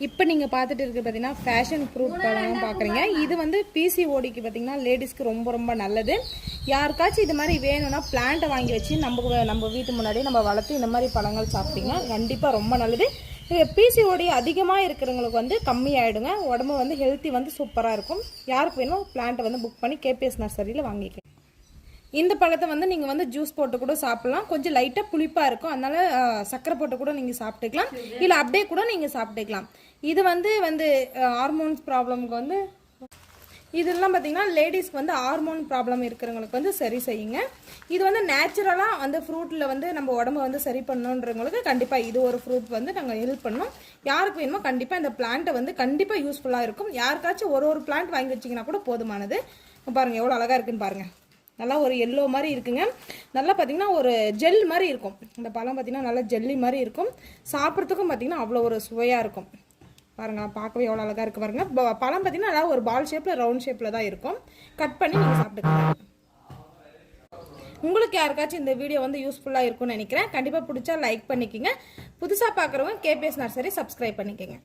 இப்போ நீங்கள் பார்த்துட்டு இருக்க பார்த்தீங்கன்னா ஃபேஷன் ஃப்ரூட் பழம் பார்க்குறீங்க. இது வந்து பிசிஓடிக்கு பார்த்தீங்கன்னா லேடிஸ்க்கு ரொம்ப ரொம்ப நல்லது. யாருக்காச்சும் இது மாதிரி வேணும்னா பிளான்ட்டை வாங்கி வச்சு நம்ம வீட்டு முன்னாடி நம்ம வளர்த்து இந்த மாதிரி பழங்கள் சாப்பிட்டீங்கன்னா கண்டிப்பாக ரொம்ப நல்லது. பிசிஓடி அதிகமாக இருக்கிறவங்களுக்கு வந்து கம்மியாயிடுங்க. உடம்பு வந்து ஹெல்த்தி வந்து சூப்பராக இருக்கும். யாருக்கு வேணும் பிளான்ட்டை வந்து புக் பண்ணி கேபிஎஸ் நர்சரியில் வாங்கிக்கலாம். இந்த பழத்தை வந்து நீங்கள் வந்து ஜூஸ் போட்டு கூட சாப்பிடலாம். கொஞ்சம் லைட்டாக புளிப்பாக இருக்கும், அதனால சர்க்கரை போட்டு கூட நீங்கள் சாப்பிட்டுக்கலாம், இல்லை அப்படியே கூட நீங்கள் சாப்பிட்டுக்கலாம். இது வந்து ஹார்மோன்ஸ் ப்ராப்ளம்க்கு வந்து இதெல்லாம் பார்த்தீங்கன்னா லேடிஸ்க்கு வந்து ஹார்மோன் ப்ராப்ளம் இருக்கிறவங்களுக்கு வந்து சரி செய்யுங்க. இது வந்து நேச்சுரலாக வந்து ஃப்ரூட்டில் வந்து நம்ம உடம்பு வந்து சரி பண்ணணுன்றவங்களுக்கு கண்டிப்பாக இது ஒரு ஃப்ரூட் வந்து நாங்கள் ஹெல்ப் பண்ணோம். யாருக்கு வேணுமோ கண்டிப்பாக இந்த பிளான்ட்டை வந்து கண்டிப்பாக யூஸ்ஃபுல்லாக இருக்கும். யாருக்காச்சும் ஒரு பிளான்ட் வாங்கி வச்சிங்கன்னா கூட போதுமானது. பாருங்கள் எவ்வளோ அழகாக இருக்குன்னு பாருங்கள். நல்லா ஒரு எல்லோ மாதிரி இருக்குங்க. நல்லா பார்த்தீங்கன்னா ஒரு ஜெல் மாதிரி இருக்கும். இந்த பழம் பார்த்தீங்கன்னா நல்லா ஜெல்லி மாதிரி இருக்கும். சாப்பிட்றதுக்கும் பார்த்தீங்கன்னா அவ்வளோ ஒரு சுவையாக இருக்கும். பாருங்கள் பார்க்கவே எவ்வளோ அழகாக இருக்குது பாருங்கள். பழம் பார்த்தீங்கன்னா நல்லா ஒரு பால் ஷேப்பில் ரவுண்ட் ஷேப்பில் தான் இருக்கும். கட் பண்ணி நீங்கள் சாப்பிட்டுக்கலாம். உங்களுக்கு யாருக்காச்சும் இந்த வீடியோ வந்து யூஸ்ஃபுல்லாக இருக்கும்னு நினைக்கிறேன். கண்டிப்பாக பிடிச்சா லைக் பண்ணிக்கோங்க. புதுசாக பார்க்குறவங்க கேபிஎஸ் நர்சரி சப்ஸ்கிரைப் பண்ணிக்கோங்க.